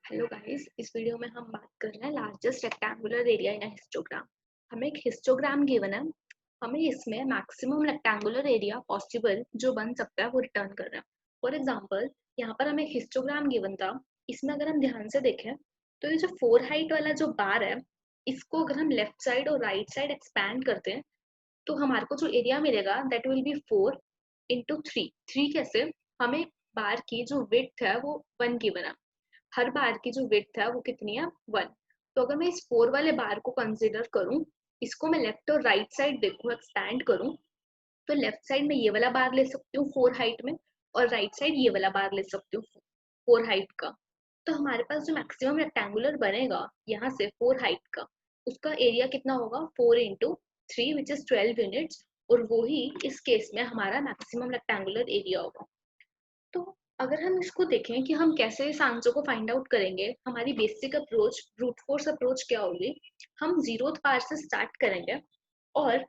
Hello guys, इस video में हम बात कर रहे हैं largest rectangular area in a histogram. हमें एक हिस्टोग्राम गिवन है। हमें इसमें मैक्सिमम रेक्टेंगुलर एरिया पॉसिबल जो बन सकता है वो रिटर्न कर रहे हैं। फॉर एग्जांपल, यहाँ पर हमें हिस्टोग्राम गिवन था। इसमें अगर हम ध्यान से देखें तो ये जो 4 हाइट वाला जो बार है, इसको अगर हम लेफ्ट साइड और राइट साइड एक्सपैंड करते हैं तो हमारे को जो एरिया मिलेगा दैट विल बी 4 इंटू 3। 3 कैसे? हमें बार की जो विड्थ है वो 1 गिवन है। हर बार की जो विड्थ है वो कितनी है? 1। तो अगर मैं इस 4 वाले बार को कंसिडर करूं, इसको मैं लेफ्ट और राइट साइड देखूं, एक्सपैंड करूं, तो लेफ्ट साइड में ये वाला बार ले सकती हूँ 4 हाइट में, और राइट साइड ये वाला बार ले सकती हूँ 4 हाइट का। तो हमारे पास जो मैक्सिमम रेक्टेंगुलर बनेगा यहाँ से 4 हाइट का, उसका एरिया कितना होगा? 4 इंटू 3 विच इज 12 यूनिट्स। और वो ही इस केस में हमारा मैक्सिमम रेक्टेंगुलर एरिया होगा। तो अगर हम इसको देखें कि हम कैसे इस आंसर को फाइंड आउट करेंगे, हमारी basic approach brute force approach क्या होगी? हम जीरोथ बार से स्टार्ट करेंगे और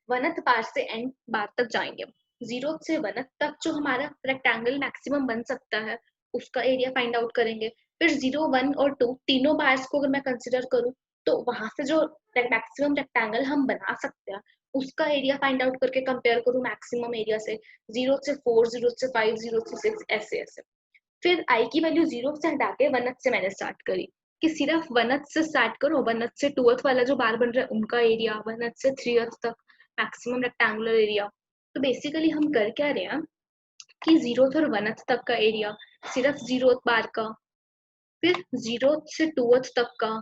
वनथ बार से एंड बार तक जाएंगे। जीरोथ से वनथ तक जो हमारा रेक्टेंगल मैक्सिमम बन सकता है उसका एरिया फाइंड आउट करेंगे। फिर 0, 1 और 2 तीनों बार्स को अगर मैं कंसिडर करूं तो वहां से जो मैक्सिमम रेक्टेंगल हम बना सकते हैं उसका एरिया फाइंड आउट करके कंपेयर करूं मैक्सिमम एरिया से। 0 से 4, 0 से 5, 0 से 6, ऐसे ऐसे। फिर आई की वैल्यू 0 से हटा के वनथ से मैंने स्टार्ट करी कि सिर्फ वनथ से स्टार्ट करो। वनथ से टूथ वाला जो बार बन रहा है उनका एरिया, वनथ से 3 तक मैक्सिमम रेक्टेंगुलर एरिया। तो बेसिकली हम कर क्या रहे हैं कि 0 और 1 तक का एरिया सिर्फ 0 बार का, फिर 0 से 2 तक का,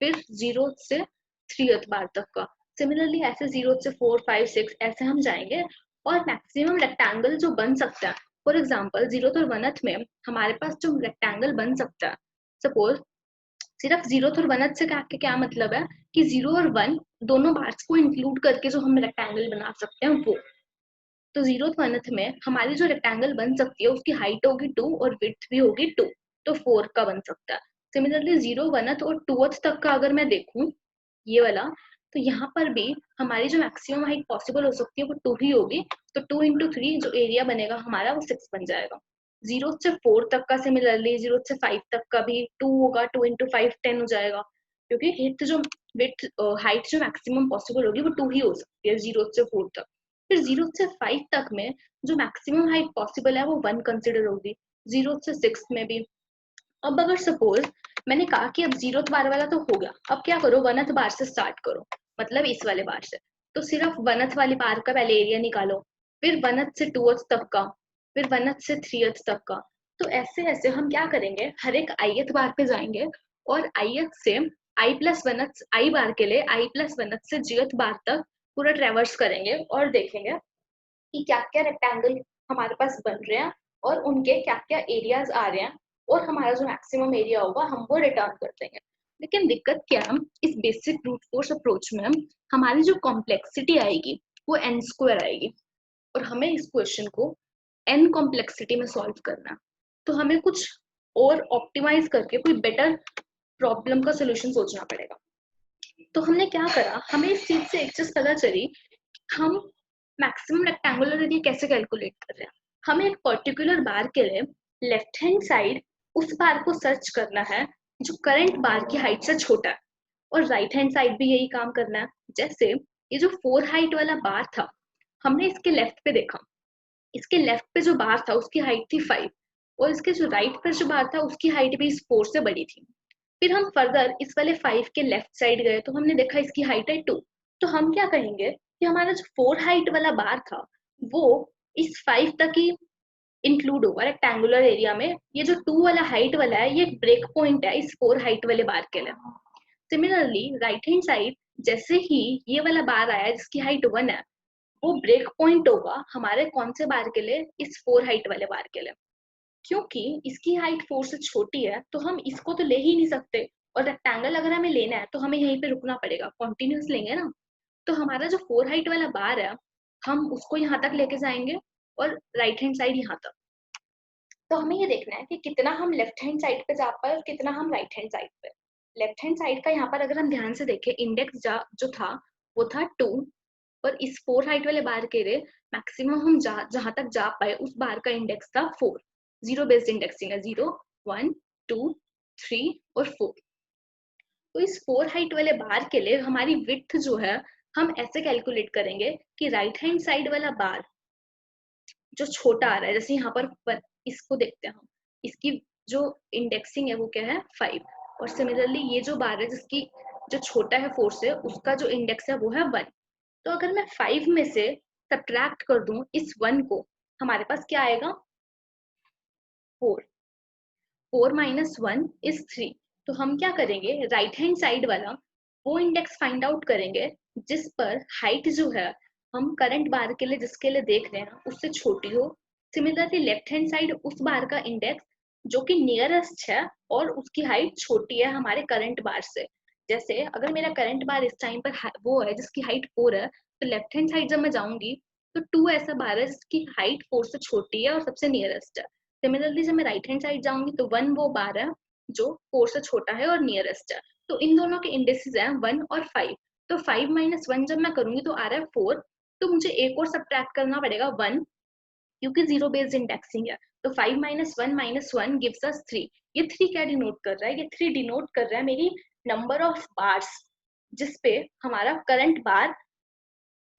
फिर 0 से 3 बार तक का। सिमिलरली ऐसे 0 से 4, 5, 6 ऐसे हम जाएंगे और मैक्सिमम रेक्टेंगल जो बन सकता है, फॉर एग्जाम्पल 0 और 1 में हमारे पास जो रेक्टेंगल बन सकता है, सपोज सिर्फ 0 और 1 से क्या मतलब है कि 0 और 1 दोनों बार्स को इंक्लूड करके जो हम रेक्टेंगल बना सकते हैं वो। तो 0th 1th में हमारी जो रेक्टेंगल बन सकती है उसकी हाइट होगी 2 और विड्थ भी होगी 2, तो 4 का बन सकता है। सिमिलरली 0, 1th और 2th तक का अगर मैं देखूं ये वाला, तो यहाँ पर भी हमारी जो मैक्सिमम हाइट पॉसिबल हो सकती है वो 2 ही होगी। तो 2 इंटू 3 जो एरिया बनेगा हमारा वो 6 बन जाएगा। 0 से 4 तक का, सिमिलरली 0 से 5 तक का भी 2 होगा। 2 इंटू 5 10 हो जाएगा, क्योंकि विड्थ हाइट जो मैक्सिमम पॉसिबल होगी वो 2 ही हो सकती है 0 से 4 तक। फिर 0 से 5 तक में जो मैक्सिमम हाइट पॉसिबल है वो 1 कंसिडर होगी। 0 से 6 में भी। अब अगर सपोज मैंने कहा कि अब 0th बार वाला तो हो गया, अब क्या करो? 1th बार से स्टार्ट करो, मतलब इस वाले बार से। तो सिर्फ 1th वाली बार का पहले एरिया निकालो, फिर 1th से 2th तक का, फिर 1th से 3th तक का। तो ऐसे ऐसे हम क्या करेंगे, हर एक ith बार पे जाएंगे और ith से i बार के लिए i+1th से jth बार तक पूरा ट्रेवर्स करेंगे और देखेंगे कि क्या क्या रेक्टेंगल हमारे पास बन रहे हैं और उनके क्या क्या एरियाज आ रहे हैं, और हमारा जो मैक्सिमम एरिया होगा हम वो रिटर्न कर देंगे। लेकिन दिक्कत क्या है, इस बेसिक ब्रूट फोर्स अप्रोच में हमारी जो कॉम्प्लेक्सिटी आएगी वो n स्क्वायर आएगी, और हमें इस क्वेश्चन को n कॉम्प्लेक्सिटी में सॉल्व करना है। तो हमें कुछ और ऑप्टिमाइज करके कोई बेटर प्रॉब्लम का सोल्यूशन सोचना पड़ेगा। तो हमने क्या करा, हमें इस चीज से एक चीज पता चली, हम मैक्सिमम रेक्टेंगुलर एरिया कैसे कैलकुलेट कर रहे हैं। हमें एक पर्टिकुलर बार के लिए लेफ्ट हैंड साइड उस बार को सर्च करना है जो करंट बार की हाइट से छोटा है, और राइट हैंड साइड भी यही काम करना है। जैसे ये जो 4 हाइट वाला बार था, हमने इसके लेफ्ट पे देखा, इसके लेफ्ट पे जो बार था उसकी हाइट थी 5, और इसके जो राइट पे जो बार था उसकी हाइट भी इस 4 से बड़ी थी। फिर हम फर्दर इस वाले 5 के लेफ्ट साइड गए तो हमने देखा इसकी हाइट है 2। तो हम क्या कहेंगे कि हमारा जो 4 हाइट वाला बार था वो इस 5 तक ही इंक्लूड होगा रेक्टेंगुलर एरिया में। ये जो 2 वाला हाइट वाला है ये ब्रेक पॉइंट है इस 4 हाइट वाले बार के लिए। सिमिलरली राइट हैंड साइड जैसे ही ये वाला बार आया जिसकी हाइट 1 है, वो ब्रेक पॉइंट होगा हमारे कौन से बार के लिए? इस 4 हाइट वाले बार के लिए। क्योंकि इसकी हाइट 4 से छोटी है तो हम इसको तो ले ही नहीं सकते, और रेक्टेंगल अगर हमें लेना है तो हमें यहीं पे रुकना पड़ेगा, कॉन्टिन्यूस लेंगे ना। तो हमारा जो 4 हाइट वाला बार है हम उसको यहाँ तक लेके जाएंगे और राइट हैंड साइड यहाँ तक। तो हमें ये देखना है कि कितना हम लेफ्ट हैंड साइड पे जा पाए और कितना हम राइट हैंड साइड पे। लेफ्ट हैंड साइड का यहाँ पर अगर हम ध्यान से देखें, इंडेक्स जो था वो था 2, और इस 4 हाइट वाले बार के लिए मैक्सिमम हम जहां तक जा पाए उस बार का इंडेक्स था 4। जीरो बेस्ड इंडेक्सिंग है, 0, 1, 2, 3 और 4। तो इस 4 हाइट वाले बार के लिए हमारी विड्थ जो है हम ऐसे कैलकुलेट करेंगे कि राइट हैंड साइड वाला बार जो छोटा आ रहा है, जैसे यहाँ पर इसको देखते हैं हम, इसकी जो इंडेक्सिंग है वो क्या है 5, और सिमिलरली ये जो बार है जिसकी जो छोटा है 4 से, उसका जो इंडेक्स है वो है 1। तो अगर मैं 5 में से सब्ट्रैक्ट कर दूं इस 1 को, हमारे पास क्या आएगा 4। 4 माइनस 1 इज 3। तो हम क्या करेंगे, राइट हैंड साइड वाला वो इंडेक्स फाइंड आउट करेंगे जिस पर हाइट जो है हम करंट बार के लिए जिसके लिए देख रहे हैं उससे छोटी हो। सिमिलरली लेफ्ट हैंड साइड उस बार का इंडेक्स जो कि नियरेस्ट है और उसकी हाइट छोटी है हमारे करंट बार से। जैसे अगर मेरा करंट बार इस टाइम पर वो है जिसकी हाइट 4 है, तो लेफ्ट हैंड साइड जब मैं जाऊंगी तो 2 ऐसा बार है जिसकी हाइट 4 से छोटी है और सबसे नियरेस्ट है। सिमिलरली जब मैं राइट हैंड साइड जाऊंगी तो 1 वो बार है जो 4 से छोटा है और नियरेस्ट है। तो इन दोनों के इंडेक्सेस हैं 1 और 5। तो 5 माइनस 1 जब मैं करूंगी तो आ रहा है 4। तो मुझे एक और सब्ट्रैक्ट करना पड़ेगा 1, क्योंकि जीरो बेस्ड इंडेक्सिंग है। तो 5 माइनस 1 गिव्स अस 3। ये 3 क्या डिनोट कर रहा है, ये 3 डिनोट कर रहा है मेरी नंबर ऑफ बार्स जिसपे हमारा करंट बार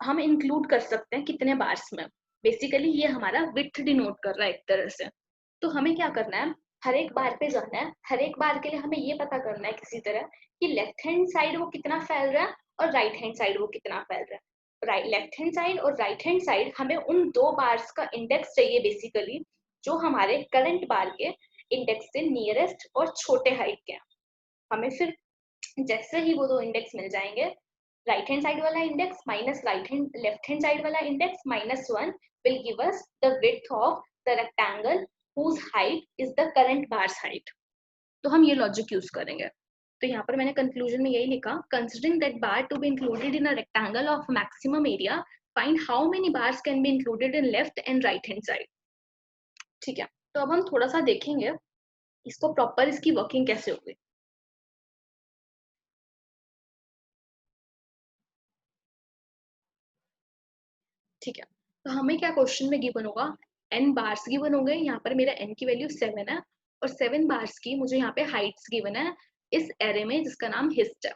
हम इंक्लूड कर सकते हैं कितने बार्स में। बेसिकली ये हमारा विड्थ डिनोट कर रहा है एक तरह से। तो हमें क्या करना है, हर एक बार पे जाना है, हर एक बार के लिए हमें ये पता करना है किसी तरह कि लेफ्ट हैंड साइड वो कितना फैल रहा है और राइट हैंड साइड वो कितना फैल रहा है। राइट लेफ्ट हैंड साइड और राइट हैंड साइड हमें उन दो बार्स का इंडेक्स चाहिए बेसिकली जो हमारे करंट बार के इंडेक्स से नियरेस्ट और छोटे हाइट के हैं। हमें फिर जैसे ही वो दो इंडेक्स मिल जाएंगे, राइट हैंड साइड वाला index minus left hand side वाला index minus 1 will give us the width of the rectangle whose height is the current bar's height। तो हम ये लॉजिक यूज करेंगे। तो यहाँ पर मैंने कंक्लूजन में यही लिखा, considering that bar to be included in a rectangle of maximum area, find how many bars can be included in left and right hand side. ठीक है, तो अब हम थोड़ा सा देखेंगे इसको प्रॉपर इसकी वर्किंग कैसे होगी। ठीक है, तो हमें क्या क्वेश्चन में गिवन होगा, n बार्स गिवन होंगे, यहाँ पर मेरा n की वैल्यू 7 है और 7 बार्स की मुझे यहाँ पे हाइट्स गिवन है इस एरे में जिसका नाम हिस्ट है।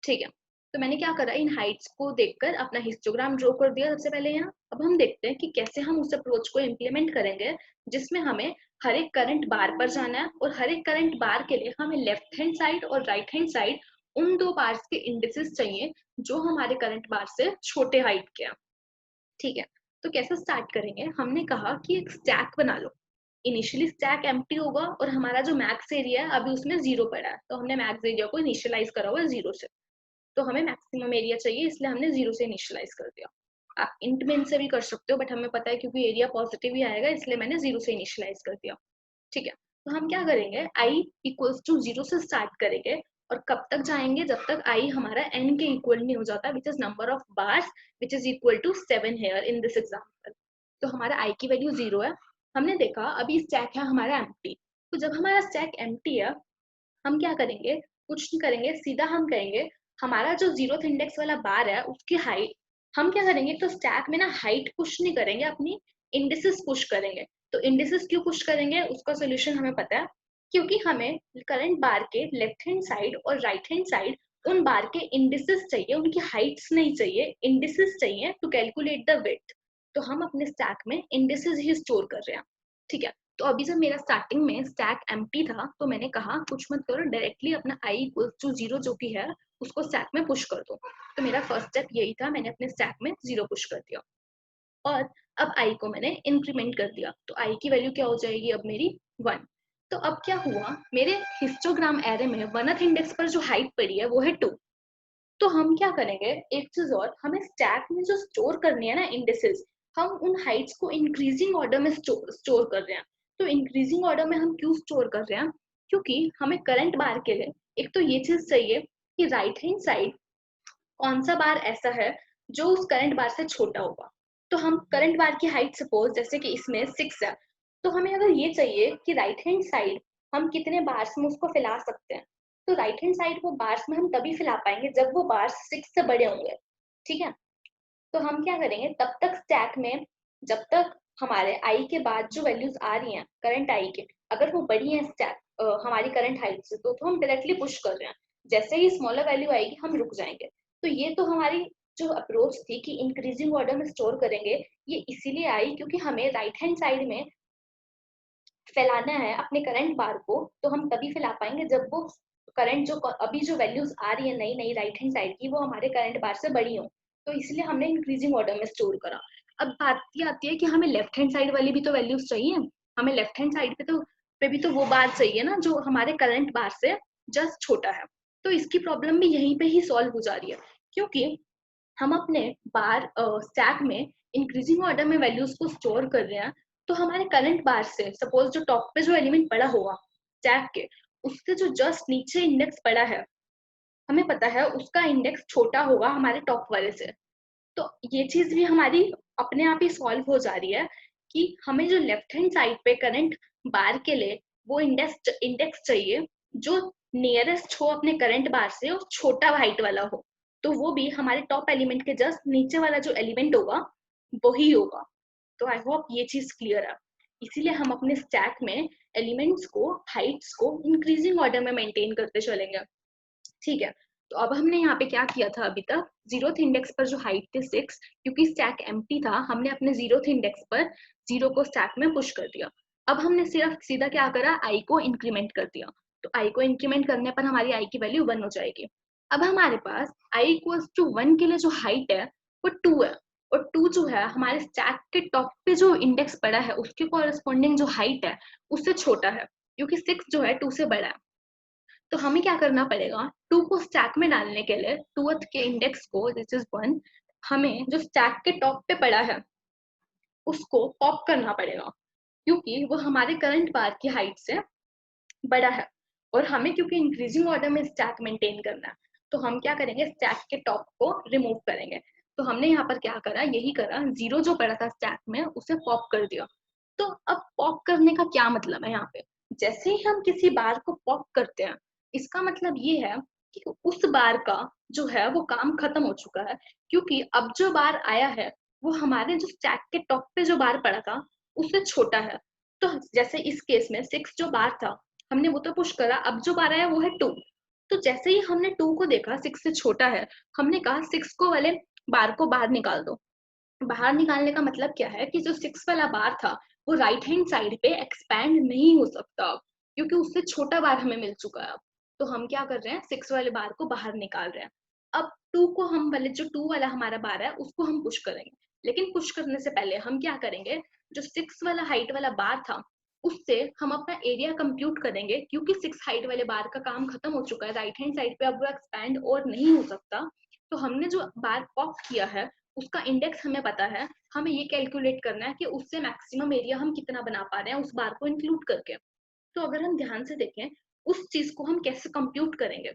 ठीक है, तो मैंने क्या करा, इन हाइट्स को देखकर अपना हिस्टोग्राम ड्रॉ कर दिया सबसे पहले यहाँ। अब हम देखते हैं कि कैसे हम उस अप्रोच को इम्प्लीमेंट करेंगे जिसमें हमें हर एक करंट बार पर जाना है और हर एक करंट बार के लिए हमें लेफ्ट हैंड साइड और राइट हैंड साइड उन दो बार्स के इंडिसेस चाहिए जो हमारे करंट बार से छोटे हाइट के हैं। ठीक है, तो कैसे स्टार्ट करेंगे, हमने कहा कि एक स्टैक बना लो। इनिशियली स्टैक एम्प्टी होगा और हमारा जो मैक्स एरिया है अभी उसमें 0 पड़ा है, तो हमने मैक्स एरिया को इनिशियलाइज करा हुआ है 0 से। तो हमें मैक्सिमम एरिया चाहिए इसलिए हमने 0 से इनिशियलाइज कर दिया। आप इंट में से भी कर सकते हो बट हमें पता है क्योंकि एरिया पॉजिटिव ही आएगा इसलिए मैंने 0 से इनिशियलाइज कर दिया। ठीक है, तो हम क्या करेंगे, आई इक्वल्स टू 0 से स्टार्ट करेंगे और कब तक जाएंगे, जब तक आई हमारा n के इक्वल नहीं हो जाता, which is number of bars which is equal to 7 here in this example. तो हमारा आई की वैल्यू 0 है। हमने देखा अभी स्टैक है हमारा एम्प्टी, तो जब हमारा स्टैक एम्प्टी है हम क्या करेंगे, कुछ नहीं करेंगे, सीधा हम कहेंगे हमारा जो 0th इंडेक्स वाला बार है उसकी हाइट, हम क्या करेंगे, तो स्टैक में ना हाइट पुश नहीं करेंगे, अपनी इंडिसेस पुश करेंगे। तो इंडिसेस क्यों पुश करेंगे उसका सोल्यूशन हमें पता है, क्योंकि हमें करंट बार के लेफ्ट हैंड साइड और राइट हैंड साइड उन बार के इंडिसेस चाहिए, उनकी हाइट्स नहीं चाहिए, इंडिसेस चाहिए टू कैलकुलेट द विड्थ। तो हम अपने स्टैक में इंडिसेस ही स्टोर कर रहे हैं। ठीक है, तो अभी जब मेरा स्टार्टिंग में स्टैक एम्प्टी था तो मैंने कहा कुछ मत करो, डायरेक्टली अपना आई इक्वल टू 0 जो कि है उसको स्टैक में पुश कर दो। तो मेरा फर्स्ट स्टेप यही था, मैंने अपने स्टैक में 0 पुश कर दिया और अब आई को मैंने इंक्रीमेंट कर दिया। तो आई की वैल्यू क्या हो जाएगी अब मेरी 1। तो अब क्या हुआ, मेरे हिस्टोग्राम एरे में 1th इंडेक्स पर जो हाइट पड़ी है वो है 2। तो हम क्या करेंगे, एक चीज और, हमें स्टैक में जो स्टोर करनी है ना इंडेक्सेस, हम उन हाइट्स को इंक्रीजिंग ऑर्डर में स्टोर कर रहे हैं। तो इंक्रीजिंग ऑर्डर में हम क्यों स्टोर कर रहे हैं, क्योंकि हमें करंट बार के लिए एक तो ये चीज चाहिए कि राइट हैंड साइड कौन सा बार ऐसा है जो उस करंट बार से छोटा होगा। तो हम करंट बार की हाइट सपोज जैसे कि इसमें 6 है, तो हमें अगर ये चाहिए कि राइट हैंड साइड हम कितने बार्स में उसको फैला सकते हैं, तो राइट हैंड साइड वो बार्स में हम तभी फैला पाएंगे जब वो बार्स 6 से बड़े होंगे। ठीक है, तो हम क्या करेंगे, तब तक स्टैक में जब तक हमारे आई के बाद जो वैल्यूज आ रही हैं करंट आई के, अगर वो बड़ी हैं स्टैक हमारी करंट हाइट से, तो हम डायरेक्टली पुश कर रहे हैं। जैसे ही स्मॉलर वैल्यू आएगी हम रुक जाएंगे। तो ये तो हमारी जो अप्रोच थी कि इंक्रीजिंग ऑर्डर में स्टोर करेंगे, ये इसीलिए आई क्योंकि हमें राइट हैंड साइड में फैलाना है अपने करंट बार को, तो हम तभी फैला पाएंगे जब वो करंट जो अभी जो वैल्यूज आ रही है नई नई राइट हैंड साइड की, वो हमारे करंट बार से बड़ी हो। तो इसलिए हमने इंक्रीजिंग ऑर्डर में स्टोर करा। अब बात ये आती है कि हमें लेफ्ट हैंड साइड वाली भी तो वैल्यूज चाहिए। हमें लेफ्ट हैंड साइड पे भी तो वो बार चाहिए ना जो हमारे करंट बार से जस्ट छोटा है। तो इसकी प्रॉब्लम भी यहीं पे ही सॉल्व हो जा रही है, क्योंकि हम अपने बार स्टैक में इंक्रीजिंग ऑर्डर में वैल्यूज को स्टोर कर रहे हैं। तो हमारे करंट बार से सपोज जो टॉप पे जो एलिमेंट पड़ा होगा स्टैक के, उससे जो जस्ट नीचे इंडेक्स पड़ा है, हमें पता है उसका इंडेक्स छोटा होगा हमारे टॉप वाले से। तो ये चीज भी हमारी अपने आप ही सॉल्व हो जा रही है कि हमें जो लेफ्ट हैंड साइड पे करंट बार के लिए वो इंडेक्स इंडेक्स चाहिए जो नियरेस्ट हो अपने करंट बार से और छोटा हाइट वाला हो। तो वो भी हमारे टॉप एलिमेंट के जस्ट नीचे वाला जो एलिमेंट होगा वही होगा। तो आई होप ये चीज क्लियर है। इसीलिए हम अपने स्टैक में एलिमेंट्स को हाइट्स को इंक्रीजिंग ऑर्डर में मेंटेन करते चलेंगे। ठीक है। तो अब हमने यहाँ पे क्या किया था, अभी तक जीरोथ इंडेक्स पर जो हाइट थी 6, क्योंकि स्टैक एम्प्टी था, हमने अपने जीरोथ इंडेक्स पर 0 को स्टैक में पुश कर दिया। अब हमने सिर्फ सीधा क्या करा, आई को इंक्रीमेंट कर दिया। तो आई को इंक्रीमेंट करने पर हमारी आई की वैल्यू 1 हो जाएगी। अब हमारे पास आई इक्वल्स टू 1 के लिए जो हाइट है वो 2 है, और 2 जो है हमारे स्टैक के टॉप पे जो इंडेक्स पड़ा है उसके कॉरेस्पॉन्डिंग जो हाइट है उससे छोटा है, क्योंकि 6 जो है 2 से बड़ा है। तो हमें क्या करना पड़ेगा, 2 को स्टैक में डालने के लिए टूथ के इंडेक्स को दिस इज 1, हमें जो स्टैक के टॉप पे पड़ा है उसको पॉप करना पड़ेगा, क्योंकि वो हमारे करंट बार की हाइट से बड़ा है। और हमें क्योंकि इंक्रीजिंग ऑर्डर में स्टैक मेंटेन करना है, तो हम क्या करेंगे, स्टैक के टॉप को रिमूव करेंगे। तो हमने यहाँ पर क्या करा, यही करा, 0 जो पड़ा था स्टैक में उसे पॉप कर दिया। तो अब पॉप करने का क्या मतलब है, यहाँ पे जैसे ही हम किसी बार को पॉप करते हैं, इसका मतलब ये है कि उस बार का जो है वो काम खत्म हो चुका है, क्योंकि अब जो बार आया है वो हमारे जो स्टैक के टॉप पे जो बार पड़ा था उससे छोटा है। तो जैसे इस केस में 6 जो बार था हमने वो तो पुश करा, अब जो बार आया वो है 2। तो जैसे ही हमने 2 को देखा 6 से छोटा है, हमने कहा 6 को वाले बार को बाहर निकाल दो। बाहर निकालने का मतलब क्या है कि जो 6 वाला बार था वो राइट हैंड साइड पे एक्सपैंड नहीं हो सकता अब, क्योंकि उससे छोटा बार हमें मिल चुका है अब। तो हम क्या कर रहे हैं, 6 वाले बार को बाहर निकाल रहे हैं। अब 2 को हम वाले जो 2 वाला हमारा बार है उसको हम पुश करेंगे, लेकिन पुश करने से पहले हम क्या करेंगे, जो 6 वाला हाइट वाला बार था उससे हम अपना एरिया कंप्यूट करेंगे, क्योंकि 6 हाइट वाले बार का काम खत्म हो चुका है राइट हैंड साइड पे, अब वो एक्सपैंड और नहीं हो सकता। तो हमने जो बार पॉप किया है उसका इंडेक्स हमें पता है, हमें ये कैलकुलेट करना है कि उससे मैक्सिमम एरिया हम कितना बना पा रहे हैं उस बार को इंक्लूड करके। तो अगर हम ध्यान से देखें उस चीज को हम कैसे कंप्यूट करेंगे,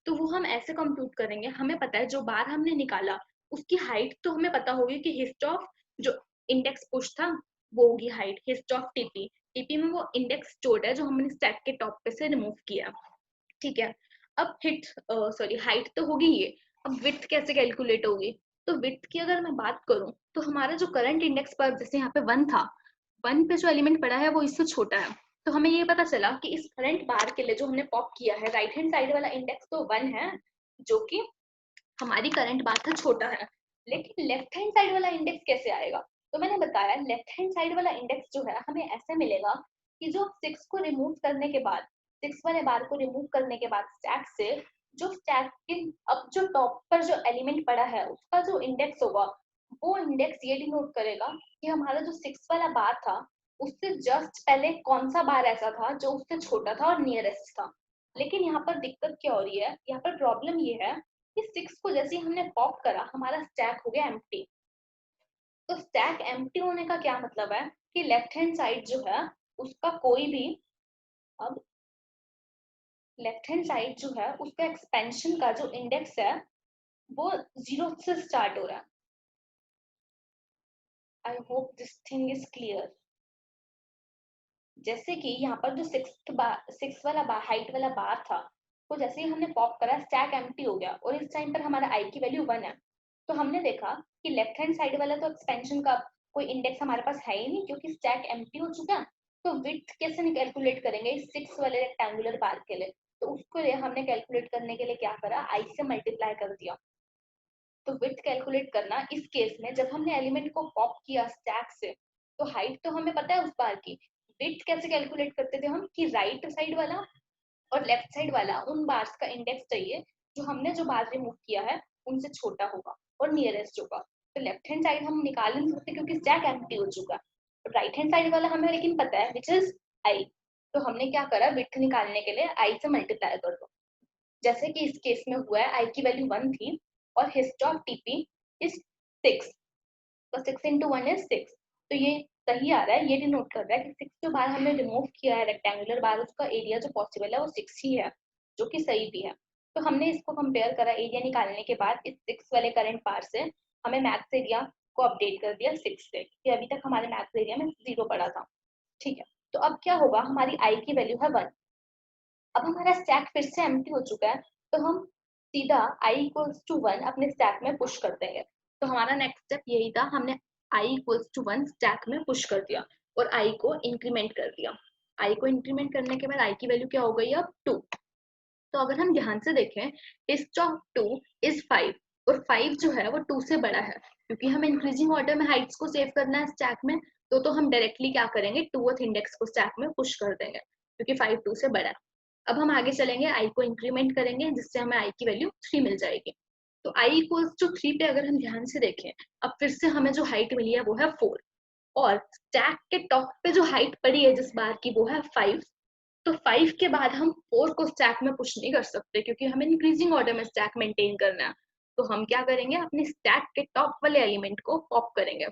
तो वो हम ऐसे कंप्यूट करेंगे, हमें पता है जो बार हमने निकाला उसकी हाइट तो हमें पता होगी कि हिस्ट ऑफ जो इंडेक्स पुश था वो होगी height, hist of TP, TP में वो इंडेक्स स्टोर्ड है जो हमने स्टैक के टॉप पे से रिमूव किया। ठीक है। अब हिट सॉरी हाइट तो होगी ये, अब विड्थ कैसे कैलकुलेट होगी, तो विड्थ की अगर मैं बात करूं तो हमारा जो करंट इंडेक्स पर जैसे यहाँ पे 1 था, 1 पे जो एलिमेंट पड़ा है वो इससे छोटा है। तो हमें ये पता चला कि इस करंट बार के लिए जो हमने पॉप किया है राइट हैंड साइड वाला इंडेक्स तो 1 है, जो कि हमारी करंट बार से छोटा है। लेकिन लेफ्ट हैंड साइड वाला इंडेक्स कैसे आएगा, तो मैंने बताया लेफ्ट हैंड साइड वाला इंडेक्स जो है हमें ऐसे मिलेगा कि जो 6 को रिमूव करने के बाद, 6 वाले बार को रिमूव करने के बाद स्टैक से जो स्टैक के अब जो टॉप पर जो एलिमेंट पड़ा है उसका जो इंडेक्स होगा, वो इंडेक्स ये डिनोट करेगा कि हमारा जो 6 वाला बार था उससे जस्ट पहले कौन सा बार ऐसा था जो उससे छोटा था और नियरेस्ट था। लेकिन यहाँ पर दिक्कत क्या हो रही है, यहाँ पर प्रॉब्लम ये है कि 6 को जैसे ही हमने पॉप करा हमारा स्टैक हो गया एम्प्टी। तो स्टैक एम्प्टी होने का क्या मतलब है कि लेफ्ट हैंड साइड जो है उसका कोई भी, अब लेफ्ट हैंड साइड जो है उसका एक्सपेंशन का जो इंडेक्स है वो 0 से स्टार्ट हो रहा है। I hope this thing is clear. जैसे कि यहाँ पर जो 6 वाला हाइट वाला बार था वो जैसे ही हमने पॉप करा स्टैक एम्प्टी हो गया, और इस टाइम पर हमारा आई की वैल्यू 1 है। तो हमने देखा कि लेफ्ट हैंड साइड वाला तो एक्सपेंशन का कोई इंडेक्स हमारे पास है ही नहीं, क्योंकि स्टैक एम्प्टी हो चुका है। तो विड्थ कैसे कैलकुलेट करेंगे इस 6 वाले रेक्टेंगुलर बार के लिए? तो उसके लिए हमने कैलकुलेट करने के लिए क्या करा, आई से मल्टीप्लाई कर दिया। तो विड्थ कैलकुलेट करना इस केस में, जब हमने एलिमेंट को पॉप किया स्टैक से, तो हाइट तो हमें पता है उस बार की। विड्थ कैसे कैलकुलेट करते थे हम, कि राइट साइड वाला और लेफ्ट साइड वाला उन बार्स का इंडेक्स चाहिए जो हमने जो बार रिमूव किया है उनसे छोटा होगा और नियरेस्ट होगा। तो लेफ्ट हैंड साइड हम निकाल नहीं सकते क्योंकि स्टैक एम्प्टी हो चुका है। राइट हैंड साइड वाला हमें लेकिन पता है विच इज आई। तो हमने क्या करा, विड्थ निकालने के लिए आई से मल्टीप्लाई कर दो। जैसे कि इस केस में हुआ है, आई की वैल्यू 1 थी और हिस्ट ऑफ टीपी इज 6, तो 6 into 1 is 6। तो ये सही आ रहा है, ये डिनोट कर रहा है कि 6 जो बार हमने रिमूव किया है रेक्टेंगुलर बार, उसका एरिया जो पॉसिबल है वो 6 ही है, जो कि सही भी है। तो हमने इसको कंपेयर करा एरिया निकालने के बाद इस 6 वाले करंट बार से, हमें मैक्स एरिया को अपडेट कर दिया 6 से, कि अभी तक हमारे मैक्स एरिया में 0 पड़ा था। ठीक है, तो अब क्या होगा, हमारी आई की वैल्यू है 1। अब हमारा स्टैक फिर से एम्प्टी हो चुका है, तो हम सीधा i इक्वल्स टू 1 अपने स्टैक में पुश कर देंगे। तो हमारा नेक्स्ट स्टेप यही था, हमने i इक्वल्स टू 1 स्टैक में पुश कर दिया और i को इंक्रीमेंट कर दिया। i को इंक्रीमेंट करने के बाद i की वैल्यू क्या हो गई अब 2। तो अगर हम ध्यान से देखें, लिस्ट ऑफ 2 इज 5 और 5 जो है वो 2 से बड़ा है, क्योंकि हमें इंक्रीजिंग ऑर्डर में हाइट्स को सेव करना है स्टैक में। तो हम डायरेक्टली क्या करेंगे, 2th इंडेक्स को स्टैक में पुश कर देंगे क्योंकि 5 2 से बड़ा है। अब हम आगे चलेंगे, आई को इंक्रीमेंट करेंगे जिससे हमें आई की वैल्यू 3 मिल जाएगी। तो आई इक्वल्स टू 3 पे अगर हम ध्यान से देखें, अब फिर से हमें जो हाइट मिली है वो है 4 और स्टैक के टॉप पे जो हाइट पड़ी है जिस बार की वो है 5। तो 5 के बाद हम 4 को स्टैक में पुश नहीं कर सकते क्योंकि हमें इंक्रीजिंग ऑर्डर में स्टैक मेंटेन करना है। तो हम क्या करेंगे, अपने स्टैक के टॉप वाले एलिमेंट को पॉप करेंगे।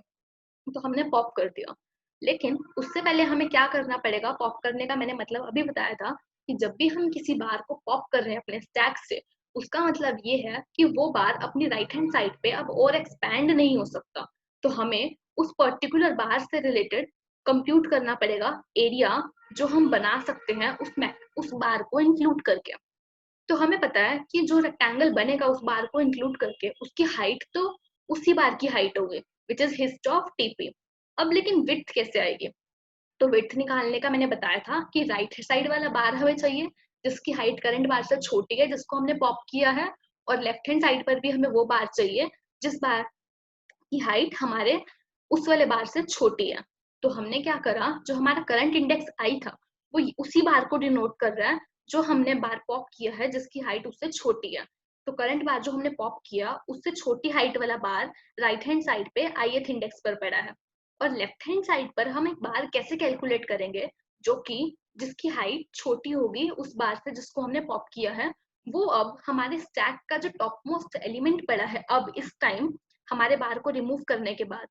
तो हमने पॉप कर दिया, लेकिन उससे पहले हमें क्या करना पड़ेगा, पॉप करने का मैंने मतलब अभी बताया था कि जब भी हम किसी बार को पॉप कर रहे हैं अपने स्टैक से, उसका मतलब ये है कि वो बार अपनी राइट हैंड साइड पे अब और एक्सपैंड नहीं हो सकता। तो हमें उस पर्टिकुलर बार से रिलेटेड कंप्यूट करना पड़ेगा एरिया जो हम बना सकते हैं उस बार को इंक्लूड करके। तो हमें पता है कि जो रेक्टेंगल बनेगा उस बार को इंक्लूड करके उसकी हाइट तो उसी बार की हाइट होगी, which is hist of TP. अब लेकिन विड्थ कैसे आएगी, तो विड्थ निकालने का मैंने बताया था कि राइट साइड वाला बार हमें चाहिए जिसकी हाइट करंट बार से छोटी है, जिसको हमने पॉप किया है, और लेफ्ट हैंड साइड पर भी हमें वो बार चाहिए जिस बार की हाइट हमारे उस वाले बार से छोटी है। तो हमने क्या करा, जो हमारा करंट इंडेक्स आई था वो उसी बार को डिनोट कर रहा है जो हमने बार पॉप किया है जिसकी हाइट उससे छोटी है। तो करंट बार जो हमने पॉप किया उससे छोटी हाइट वाला बार राइट हैंड साइड पे ith इंडेक्स पर पड़ा है। और लेफ्ट हैंड साइड पर हम एक बार कैसे कैलकुलेट करेंगे, जो कि जिसकी हाइट छोटी होगी उस बार से जिसको हमने पॉप किया है, वो अब हमारे स्टैक का जो टॉप मोस्ट एलिमेंट पड़ा है अब इस टाइम हमारे बार को रिमूव करने के बाद,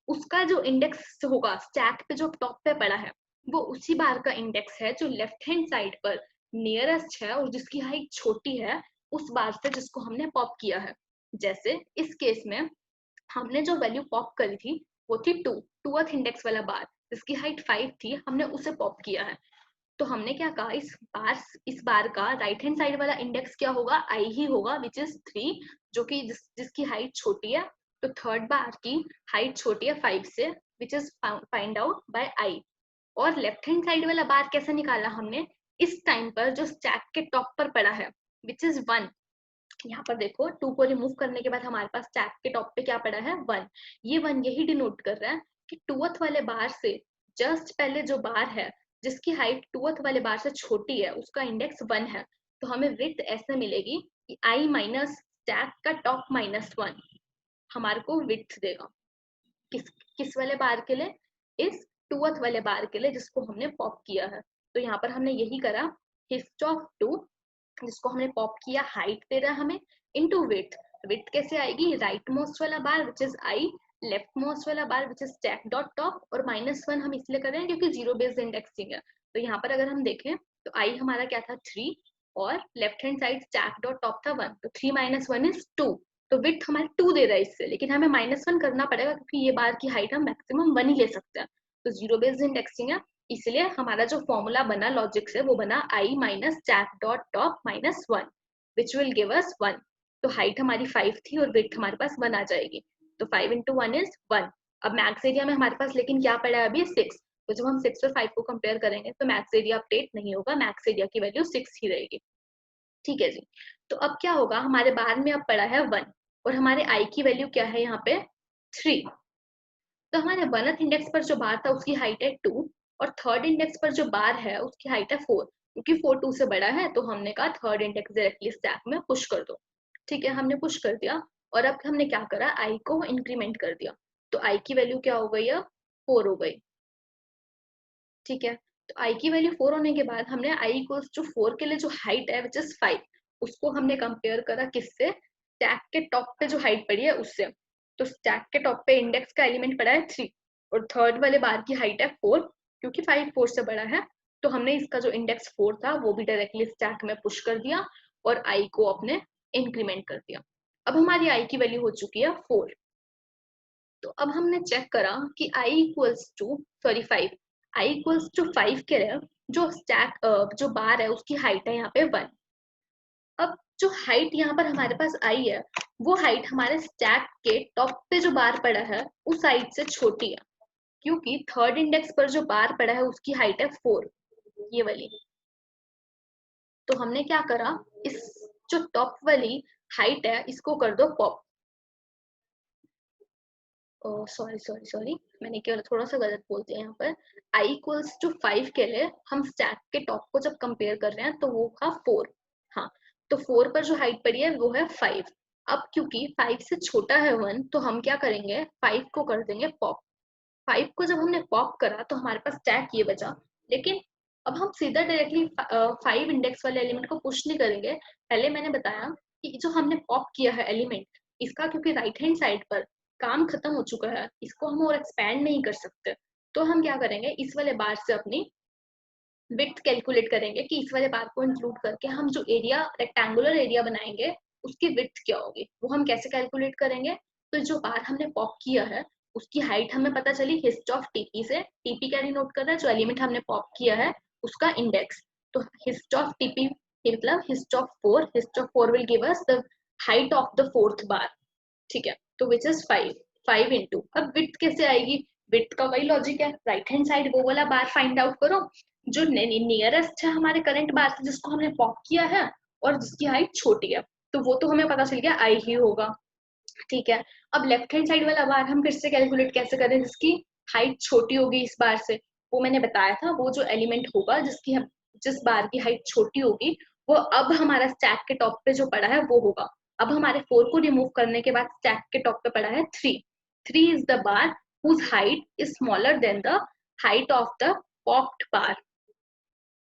उसका जो इंडेक्स होगा स्टैक पे जो टॉप पे पड़ा है वो उसी बार का इंडेक्स है जो लेफ्ट हैंड साइड पर नियरेस्ट है और जिसकी हाइट छोटी है उस बार से जिसको हमने पॉप किया है। जैसे इस केस में हमने जो वैल्यू पॉप करी थी वो थी 2, 2th इंडेक्स वाला बार जिसकी हाइट 5 थी, हमने उसे पॉप किया है। तो हमने क्या कहा, इस बार का राइट हैंड साइड वाला इंडेक्स क्या होगा, आई ही होगा, विच इज 3, जो कि जिसकी हाइट छोटी है। तो थर्ड बार की हाइट छोटी है 5 से, which is find out by I. और लेफ्ट हैंड साइड वाला बार कैसे निकाला हमने, इस टाइम पर जो स्टैक के टॉप पर पड़ा है विच इज 1। यहाँ पर देखो 2 को रिमूव करने के बाद हमारे पास स्टैक के टॉप पे क्या पड़ा है, 1। ये 1 यही डिनोट कर रहा है कि 2th वाले बार से जस्ट पहले जो बार है जिसकी हाइट 2th वाले बार से छोटी है उसका इंडेक्स 1 है। तो हमें विड्थ ऐसे मिलेगी कि i माइनस स्टैक का टॉप माइनस 1 हमारे को विड्थ देगा। किस किस वाले बार के लिए, इस 2th वाले बार के लिए जिसको हमने पॉप किया है। तो यहाँ पर हमने यही करा, हिस्ट ऑफ 2 जिसको हमने पॉप किया हाइट दे रहा है हमें, इनटू विड्थ। विड्थ कैसे आएगी, राइट मोस्ट वाला bar which is I, left most वाला bar which is stack dot top, और -1 हम इसलिए कर रहे हैं क्योंकि 0 बेस्ड इंडेक्सिंग है। तो यहाँ पर अगर हम देखें तो आई हमारा क्या था 3 और left hand side stack dot top था 1, तो 3 - 1 इज 2। तो विड्थ हमारे 2 दे रहा है इससे, लेकिन हमें -1 करना पड़ेगा क्योंकि ये बार की हाइट हम मैक्सिमम 1 ही ले सकते हैं। तो 0 बेस्ड इंडेक्सिंग है, इसलिए हमारा जो फॉर्मूला बना लॉजिक से वो बना i minus stack dot top -1 which will give अस 1। तो हाइट हमारी 5 थी और विड्थ हमारे पास 1 आ जाएगी। तो 5 into 1 is 1। अब मैक्स एरिया में हमारे पास लेकिन क्या पड़ा है अभी 6, तो जब हम 6 और 5 को कंपेयर करेंगे तो मैक्स एरिया अपडेट नहीं होगा, मैक्स एरिया की वैल्यू 6 ही रहेगी। ठीक है जी। तो अब क्या होगा, हमारे बार में अब पड़ा है 1 और हमारे आई की वैल्यू क्या है यहाँ पे 3। तो हमारे 1th इंडेक्स पर जो बार था उसकी हाइट है 2 और 3rd इंडेक्स पर जो बार है उसकी हाइट है 4। क्योंकि 4 2 से बड़ा है तो हमने कहा 3rd इंडेक्स डायरेक्टली स्टैक में पुश कर दो। ठीक है, हमने पुश कर दिया और अब हमने क्या करा, आई को इंक्रीमेंट कर दिया। तो आई की वैल्यू क्या हो गई, अब 4 हो गई। ठीक है, तो आई की वैल्यू 4 होने के बाद हमने आई इक्वल्स टू 4 के लिए जो हाइट है विच इज 5, उसको हमने कंपेयर करा किससे, स्टैक के टॉप पे जो हाइट पड़ी है उससे। तो स्टैक के टॉप पे इंडेक्स का एलिमेंट पड़ा है 3 और 3rd वाले बार की हाइट है 4, क्योंकि 5 4 से बड़ा है। तो हमने इसका जो इंडेक्स 4 था वो भी डायरेक्टली स्टैक में पुश कर दिया और आई को अपने इंक्रीमेंट कर दिया। अब हमारी आई की वैल्यू हो चुकी है 4। तो अब हमने चेक करा कि i equals to sorry 5, i equals to 5 के लिए जो स्टैक जो बार है उसकी हाइट है यहाँ पे 1। अब जो हाइट यहाँ पर हमारे पास आई है वो हाइट हमारे स्टैक के टॉप पे जो बार पड़ा है उस हाइट से छोटी है, क्योंकि 3rd इंडेक्स पर जो बार पड़ा है उसकी हाइट है 4, ये वाली। तो हमने क्या करा, इस जो टॉप वाली हाइट है इसको कर दो पॉप। सॉरी सॉरी सॉरी, मैंने केवल थोड़ा सा गलत बोल दिया यहाँ पर। i इक्वल्स टू 5 के लिए हम स्टैक के टॉप को जब कंपेयर कर रहे हैं तो वो था 4। हाँ, तो 4 पर जो हाइट पड़ी है वो है 5। अब क्योंकि 5 से छोटा है 1 तो हम क्या करेंगे, 5 को कर देंगे पॉप। 5 को जब हमने पॉप करा तो हमारे पास स्टैक ये बचा। लेकिन अब हम सीधा डायरेक्टली 5 इंडेक्स वाले एलिमेंट को पुश नहीं करेंगे। पहले मैंने बताया कि जो हमने पॉप किया है एलिमेंट, इसका क्योंकि राइट हैंड साइड पर काम खत्म हो चुका है, इसको हम और एक्सपैंड नहीं कर सकते। तो हम क्या करेंगे, इस वाले बार से अपनी विड्थ कैलकुलेट करेंगे कि इस वाले बार को इंक्लूड करके हम जो एरिया रेक्टेंगुलर एरिया बनाएंगे उसकी विड्थ क्या होगी, वो हम कैसे कैलकुलेट करेंगे। तो जो बार हमने पॉप किया है उसकी हाइट हमें पता चली हिस्ट ऑफ टीपी से। टीपी क्या डिनोट कर रहा है, जो एलिमेंट हमने पॉप किया है उसका इंडेक्स। तो हिस्ट ऑफ टीपी मतलब hist of 4, hist of 4 will give us the height of the 4th bar. ठीक है, तो विच इज 5 इंटू, अब विड्थ कैसे आएगी, विड्थ का वही लॉजिक है, राइट हैंड साइड वो वाला बार फाइंड आउट करो जो नियरेस्ट है हमारे करंट बार से जिसको हमने पॉप किया है और जिसकी हाइट छोटी है। तो वो तो हमें पता चल गया आई ही होगा। ठीक है, अब लेफ्ट हैंड साइड वाला बार हम फिर से कैलकुलेट कैसे करें जिसकी हाइट छोटी होगी इस बार से। वो मैंने बताया था, वो जो एलिमेंट होगा जिसकी जिस बार की हाइट छोटी होगी वो अब हमारा स्टैक के टॉप पे जो पड़ा है वो होगा। अब हमारे 4 को रिमूव करने के बाद स्टैक के टॉप पे पड़ा है 3। 3 is the bar whose height is smaller than the height of the popped bar।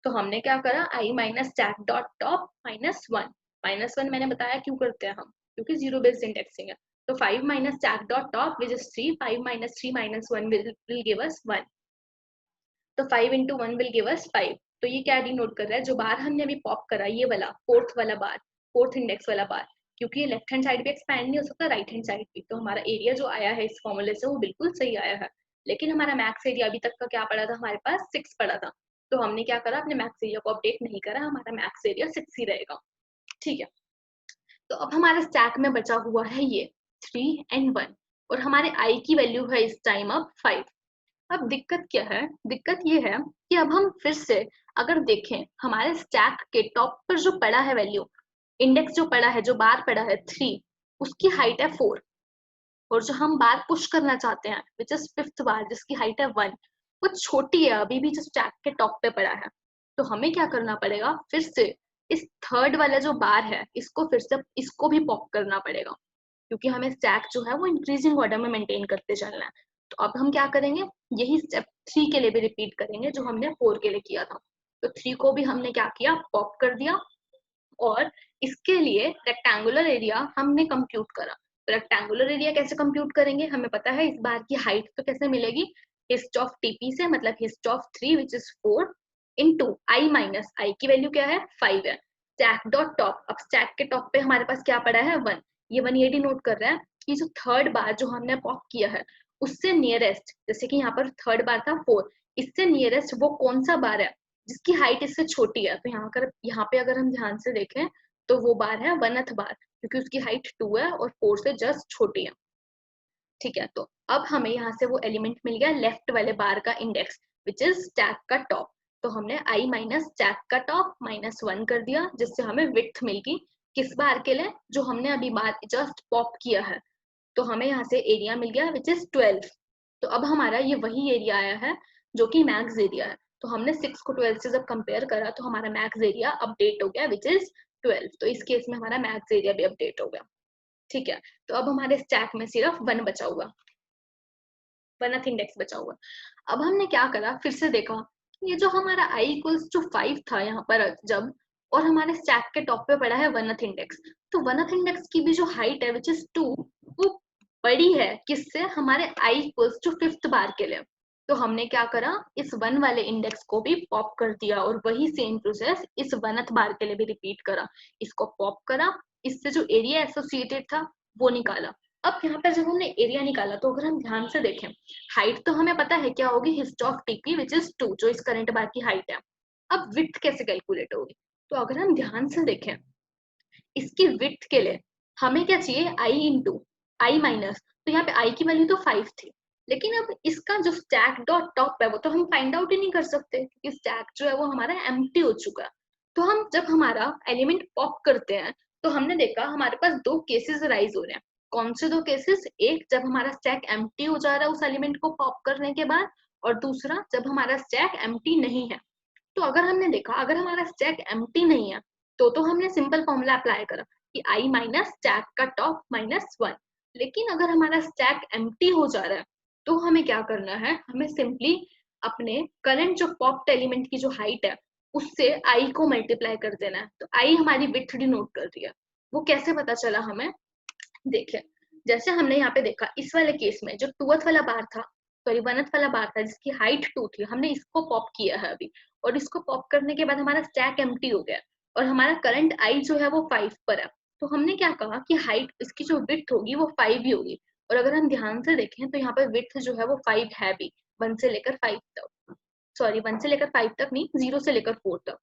तो हमने क्या करा, i minus stack dot top -1। -1 मैंने बताया क्यों करते हैं हम, क्योंकि जीरो बेस्ड इंडेक्सिंग है। तो 5 minus stack dot top which is 3, 5 minus 3 minus 1 will give us 1। तो 5 इंटू 1 विल गिव अस 5। तो ये क्या डिनोट कर रहा है, जो बार हमने अभी पॉप करा ये वाला 4th वाला बार, 4th इंडेक्स वाला बार, क्योंकि ये लेफ्ट हैंड साइड भी एक्सपैंड नहीं हो सकता, राइट हैंड साइड भी। तो हमारा एरिया जो आया है इस फॉर्मूले से वो बिल्कुल सही आया है। लेकिन हमारा मैक्स एरिया अभी तक का क्या पड़ा था, हमारे पास 6 पड़ा था। तो हमने क्या करा, अपने मैक्स एरिया को अपडेट नहीं करा, हमारा मैक्स एरिया 6 ही रहेगा। ठीक है, तो अब हमारे स्टैक में बचा हुआ है ये 3 एंड 1 और हमारे आई की वैल्यू है इस टाइम अब 5। अब दिक्कत क्या है, दिक्कत ये है कि अब हम फिर से अगर देखें हमारे स्टैक के टॉप पर जो पड़ा है वैल्यू, इंडेक्स जो पड़ा है, जो बार पड़ा है 3, उसकी हाइट है 4 और जो हम बार पुश करना चाहते हैं विच इज 5th बार जिसकी हाइट है 1, वो छोटी है अभी भी जो स्टैक के टॉप पे पड़ा है। तो हमें क्या करना पड़ेगा, फिर से इस 3rd वाला जो बार है इसको फिर से इसको भी पॉप करना पड़ेगा, क्योंकि हमें स्टैक जो है वो इंक्रीजिंग ऑर्डर में मेंटेन करते चलना है। तो अब हम क्या करेंगे, यही स्टेप 3 के लिए भी रिपीट करेंगे जो हमने 4 के लिए किया था। तो 3 को भी हमने क्या किया, पॉप कर दिया और इसके लिए रेक्टेंगुलर एरिया हमने कंप्यूट करा। तो रेक्टेंगुलर एरिया कैसे कंप्यूट करेंगे, हमें पता है इस बार की हाइट तो कैसे मिलेगी, हिस्ट ऑफ टीपी से, मतलब hist of 3 which is 4 into I minus I की वैल्यू क्या है 5 है, स्टैक डॉट टॉप। अब स्टैक के टॉप पे हमारे पास क्या पड़ा है 1, ये 1 ये डिनोट कर रहा है कि जो 3rd बार जो हमने पॉप किया है उससे नियरेस्ट, जैसे कि यहाँ पर 3rd बार था 4, इससे नियरेस्ट वो कौन सा बार है जिसकी हाइट इससे छोटी है। तो यहाँ पे अगर हम ध्यान से देखें तो वो बार है 1th बार, क्योंकि उसकी हाइट 2 है और 4 से जस्ट छोटी है। ठीक है, तो अब हमें यहाँ से वो एलिमेंट मिल गया लेफ्ट वाले बार का इंडेक्स विच इज स्टैक का टॉप। तो हमने आई माइनस स्टैक का टॉप -1 कर दिया, जिससे हमें विड्थ मिल गई किस बार के लिए, जो हमने अभी बार जस्ट पॉप किया है। तो हमें यहाँ से एरिया मिल गया विच इज 12। तो अब हमारा ये वही एरिया आया है जो कि मैक्स एरिया है। तो हमने 6 को 12 से जब कंपेयर करा तो हमारा मैक्स एरिया अपडेट हो गया विच इज 12। तो इस केस में हमारा मैक्स एरिया भी अपडेट हो गया। ठीक है, तो अब हमारे स्टैक में सिर्फ 1 बचा हुआ, 1th इंडेक्स बचा हुआ। अब हमने क्या करा, फिर से देखा ये जो हमारा i इक्वल्स जो 5 था यहाँ पर जब, और हमारे स्टैक के टॉप पे पड़ा है 1th इंडेक्स। तो 1th इंडेक्स की भी जो हाइट है विच इज 2, वो बड़ी है किससे, हमारे i इक्वल्स जो 5th बार के लिए। तो हमने क्या करा, इस 1 वाले इंडेक्स को भी पॉप कर दिया और वही सेम प्रोसेस इस 1th बार के लिए भी रिपीट करा। इसको पॉप करा, इससे जो एरिया एसोसिएटेड था वो निकाला। अब यहाँ पर जब हमने एरिया निकाला तो अगर हम ध्यान से देखें, हाइट तो हमें पता है क्या होगी, hist of TP which is 2, जो इस करंट बार की हाइट है। अब विड्थ कैसे कैलकुलेट होगी, तो अगर हम ध्यान से देखें, इसकी विड्थ के लिए हमें क्या चाहिए, आई इंटू आई माइनस, तो यहाँ पे आई की वैल्यू तो 5 थी, लेकिन अब इसका जो स्टैक डॉट टॉप है वो तो हम फाइंड आउट ही नहीं कर सकते क्योंकि स्टैक जो है वो हमारा एम्प्टी हो चुका है। तो हम जब हमारा एलिमेंट पॉप करते हैं तो हमने देखा हमारे पास 2 केसेस राइज हो रहे हैं। कौन से 2 केसेस, एक जब हमारा स्टैक एम्प्टी हो जा रहा है उस एलिमेंट को पॉप करने के बाद, और दूसरा जब हमारा स्टैक एम्प्टी नहीं है। तो अगर हमने देखा अगर हमारा स्टैक एम्प्टी नहीं है तो हमने सिंपल फॉर्मूला अप्लाई करा कि आई माइनस स्टैक का टॉप -1। लेकिन अगर हमारा स्टैक एम्प्टी हो जा रहा है तो हमें क्या करना है, हमें सिंपली अपने करंट जो पॉप्ड एलिमेंट की जो हाइट है उससे आई को मल्टीप्लाई कर देना है। तो आई हमारी विड्थ डिनोट कर रही है। वो कैसे पता चला हमें, देखिए जैसे हमने यहाँ पे देखा इस वाले केस में जो 2th वाला बार था, सॉरी 1th वाला बार था जिसकी हाइट 2 थी, हमने इसको पॉप किया है अभी, और इसको पॉप करने के बाद हमारा स्टैक एम्प्टी हो गया और हमारा करंट आई जो है वो 5 पर है। तो हमने क्या कहा कि हाइट इसकी जो विड्थ होगी वो 5 ही होगी। और अगर हम ध्यान से देखें तो यहाँ पर विड्थ जो है वो 5 है भी, 1 से लेकर 5 तक, सॉरी 1 से लेकर 5 तक नहीं, 0 से लेकर 4 तक,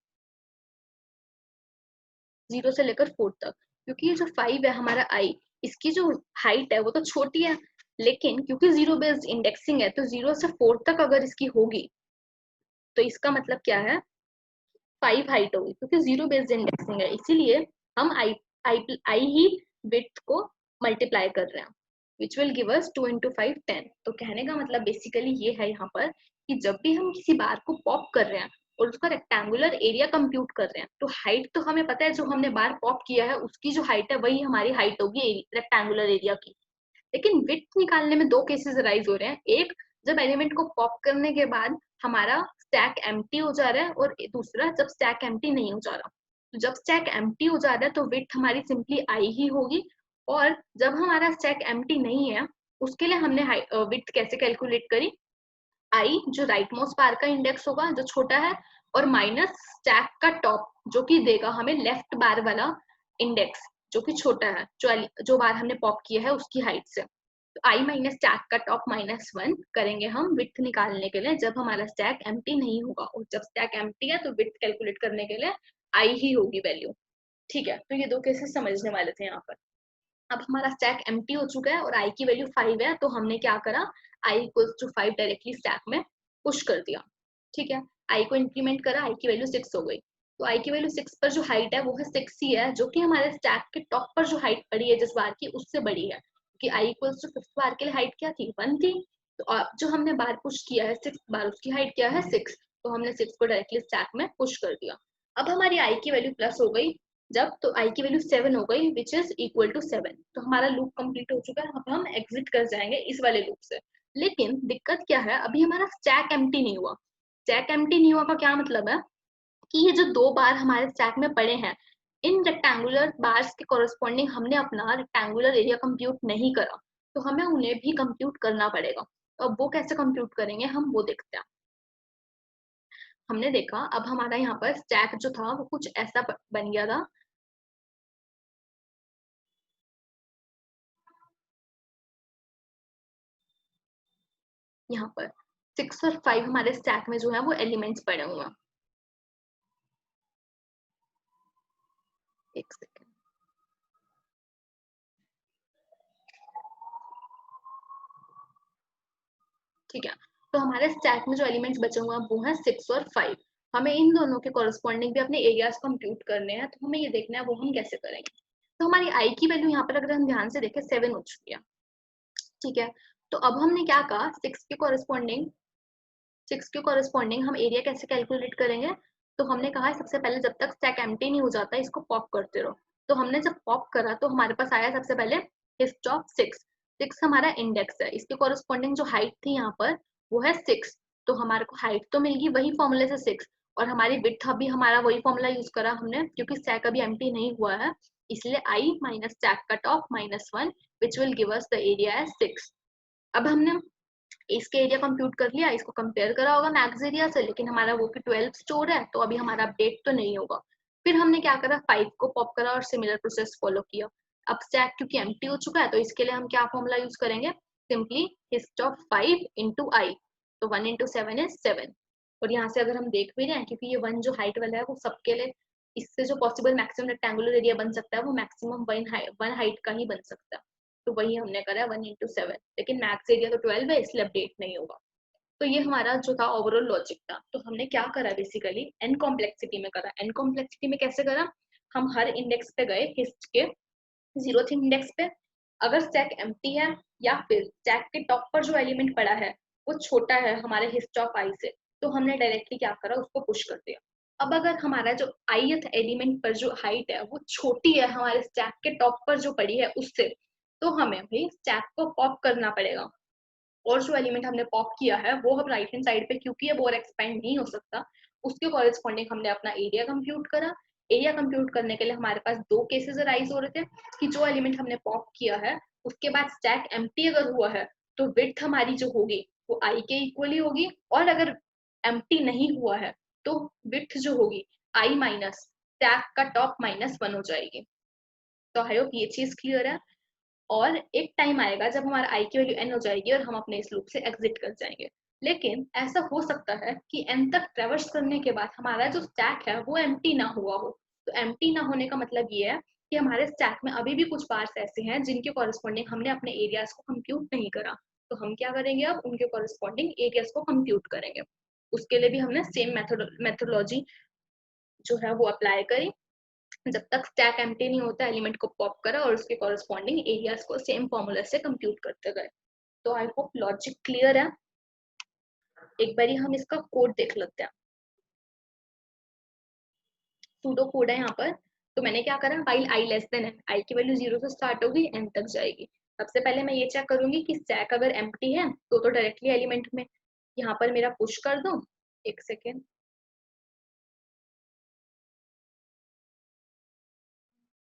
0 से लेकर 4 तक, क्योंकि ये जो 5 है हमारा आई, इसकी जो हाइट है वो तो छोटी है, लेकिन क्योंकि 0 बेस्ड इंडेक्सिंग है तो 0 से 4 तक अगर इसकी होगी तो इसका मतलब क्या है, 5 हाइट होगी, क्योंकि 0 बेस्ड इंडेक्सिंग है, इसीलिए हम आई आई आई ही विड्थ को मल्टीप्लाई कर रहे हैं, विच विल गिव अस 2 into 5 10। तो कहने का मतलब बेसिकली ये है यहाँ पर कि जब भी हम किसी बार को पॉप कर रहे हैं और उसका रेक्टेंगुलर एरिया कंप्यूट कर रहे हैं तो हाइट तो हमें पता है, जो हमने बार पॉप किया है उसकी जो हाइट है वही हमारी हाइट होगी रेक्टेंगुलर एरिया की। लेकिन विड्थ निकालने में 2 केसेस राइज हो रहे हैं, एक जब एलिमेंट को पॉप करने के बाद हमारा स्टैक एम्प्टी हो जा रहा है, और दूसरा जब स्टैक एम्प्टी नहीं हो जा रहा। तो जब स्टैक एम्प्टी हो जा रहा है तो विड्थ हमारी सिंपली आई ही होगी, और जब हमारा स्टैक एम्प्टी नहीं है उसके लिए हमने विड्थ कैसे कैलकुलेट करी, आई जो राइट मोस्ट बार का इंडेक्स होगा जो छोटा है, और माइनस स्टैक का टॉप जो कि देगा हमें लेफ्ट बार वाला इंडेक्स जो कि छोटा है, जो बार हमने पॉप किया है उसकी हाइट से। तो आई माइनस स्टैक का टॉप -1 करेंगे हम विड्थ निकालने के लिए जब हमारा स्टैक एम्प्टी नहीं होगा, और जब स्टैक एम्प्टी है तो विड्थ कैलकुलेट करने के लिए आई ही होगी वैल्यू। ठीक है, तो ये 2 केसेस समझने वाले थे यहाँ पर। अब हमारा स्टैक एम्प्टी हो चुका है और आई की वैल्यू 5 है, तो हमने क्या करा, I equals to 5 directly stack में पुश कर दिया। ठीक है, आई को इंक्रीमेंट करा, आई की वैल्यू 6 हो गई। तो आई की वैल्यू 6 पर जो हाइट है वो है 6 ही है, जो कि हमारे स्टैक के टॉप पर जो हाइट पड़ी है जिस बार की उससे बड़ी है, क्योंकि आई इक्वल्स टू 5th बार के लिए हाइट क्या थी, 1 थी। तो अब जो हमने बार पुश किया है 6th बार, उसकी हाइट क्या है 6, तो हमने 6 को डायरेक्टली स्टैक में पुश कर दिया। अब हमारी आई की वैल्यू प्लस हो गई जब, तो आई की वैल्यू 7 हो गई विच इज इक्वल टू 7। तो हमारा लूप कंप्लीट हो चुका है, अब हम एग्जिट कर जाएंगे इस वाले लूप से। लेकिन दिक्कत क्या है, अभी हमारा स्टैक एम्प्टी नहीं हुआ। स्टैक एम्प्टी नहीं हुआ का क्या मतलब है कि ये जो 2 बार हमारे स्टैक में पड़े हैं, इन रेक्टेंगुलर बार्स के कोरस्पॉन्डिंग हमने अपना रेक्टेंगुलर एरिया कंप्यूट नहीं करा, तो हमें उन्हें भी कंप्यूट करना पड़ेगा। तो अब वो कैसे कंप्यूट करेंगे हम वो देखते हैं। हमने देखा अब हमारा यहाँ पर स्टैक जो था वो कुछ ऐसा बन गया था। यहाँ पर 6 और 5 हमारे स्टैक में जो है वो एलिमेंट्स पड़े हुए हैं। एक सेकेंड, ठीक है। तो हमारे स्टैक में जो एलिमेंट्स बचे हुए हैं वो हैं 6 और 5। हमें इन दोनों के कॉरस्पॉन्डिंग भी अपने एरियाज कंप्यूट करने हैं, तो हमें ये देखना है वो हम कैसे करेंगे। तो हमारी आई की वैल्यू यहाँ पर अगर हम ध्यान से देखें 7 हो चुकी है, ठीक है। तो अब हमने क्या कहा, 6 के कॉरस्पॉन्डिंग हम एरिया कैसे कैलकुलेट करेंगे। तो हमने कहा सबसे पहले जब तक स्टैक एम्प्टी नहीं हो जाता इसको पॉप करते रहो। तो हमने जब पॉप करा तो हमारे पास आया सबसे पहले हिस्ट ऑफ 6 हमारा इंडेक्स है, इसके कॉरस्पॉन्डिंग जो हाइट थी यहाँ पर वो है 6। तो हमारे को हाइट तो मिलगी वही फॉर्मूले से 6, और हमारी विड्थ अभी हमारा वही फॉर्मूला यूज करा हमने, क्योंकि स्टैक अभी एम्प्टी नहीं हुआ है, इसलिए आई माइनस स्टैक का top -1 which will give us the area as 6। अब हमने इसके एरिया कंप्यूट कर लिया, इसको कंपेयर करा होगा मैक्स एरिया से, लेकिन हमारा वो भी 12 स्टोर है तो अभी हमारा अपडेट तो नहीं होगा। फिर हमने क्या करा, 5 को पॉप करा और सिमिलर प्रोसेस फॉलो किया। अब स्टैक क्योंकि एम्प्टी हो चुका है तो इसके लिए हम क्या फॉर्मूला यूज करेंगे, सिंपली हिस्ट ऑफ 5 इंटू आई। तो 1 इंटू 7 इज 7। और यहाँ से अगर हम देख भी रहे हैं, क्योंकि ये 1 जो हाइट वाला है वो सबके लिए, इससे जो पॉसिबल मैक्सिमम रेक्टेंगुलर एरिया बन सकता है वो मैक्सिमम 1 हाइट का ही बन सकता है। तो वही हमने करा 1 इंटू 7, लेकिन मैक्स एरिया तो 12 है इसलिए अपडेट नहीं होगा। तो ये हमारा जो था ओवरऑल लॉजिक था। तो हमने क्या करा, बेसिकली एन कॉम्प्लेक्सिटी में करा। एन कॉम्प्लेक्सिटी में कैसे करा, हम हर इंडेक्स पे गए हिस्ट के 0th इंडेक्स पे, अगर स्टैक एम्प्टी है या फिर स्टैक के टॉप पर जो एलिमेंट पड़ा है वो छोटा है हमारे हिस्ट ऑफ आई से, तो हमने डायरेक्टली क्या करा, उसको पुश कर दिया। अब अगर हमारा जो ith एलिमेंट पर जो हाइट है वो छोटी है हमारे स्टैक के टॉप पर जो पड़ी है उससे, तो हमें भाई स्टैक को पॉप करना पड़ेगा। और जो एलिमेंट हमने पॉप किया है वो हम राइट हैंड साइड पे, क्योंकि अब और एक्सपेंड नहीं हो सकता, उसके कॉरेस्पॉन्डिंग हमने अपना एरिया कंप्यूट करा। एरिया कंप्यूट करने के लिए हमारे पास दो केसेस अराइज हो रहे थे कि जो एलिमेंट हमने पॉप किया है उसके बाद स्टैक एम्प्टी अगर हुआ है तो विड्थ हमारी जो होगी वो आई के इक्वली होगी, और अगर एम्प्टी नहीं हुआ है तो विड्थ जो होगी आई माइनस स्टैक का टॉप -1 हो जाएगी। तो आई होप ये चीज क्लियर है। और एक टाइम आएगा जब हमारा आई की वैल्यू एन हो जाएगी और हम अपने इस लूप से एग्जिट कर जाएंगे। लेकिन ऐसा हो सकता है कि एन तक ट्रेवर्स करने के बाद हमारा जो स्टैक है वो एम्प्टी ना हुआ हो। तो एम्प्टी ना होने का मतलब ये है कि हमारे स्टैक में अभी भी कुछ बार्स ऐसे हैं जिनके कॉरेस्पॉन्डिंग हमने अपने एरियाज को कंप्यूट नहीं करा। तो हम क्या करेंगे, अब उनके कॉरेस्पॉन्डिंग एरियाज को कंप्यूट करेंगे। उसके लिए भी हमने सेम मेथोडोलॉजी जो है वो अप्लाई करी। जब तक स्टैक एम्प्टी नहीं होता एलिमेंट को पॉप करा और उसके कॉरेस्पॉन्डिंग एरियाज को सेम फॉर्मूला से कंप्यूट करते गए। तो आई होप लॉजिक क्लियर है। एक बारी हम इसका कोड देख लेते हैं। सूडो कोड है यहाँ पर। तो मैंने क्या करा, while I less than N, I की वैल्यू 0 से स्टार्ट होगी एन तक जाएगी। सबसे पहले मैं ये चेक करूंगी कि स्टैक अगर एम्प्टी है तो डायरेक्टली एलिमेंट में यहाँ पर मेरा पुश कर दूं। एक सेकेंड।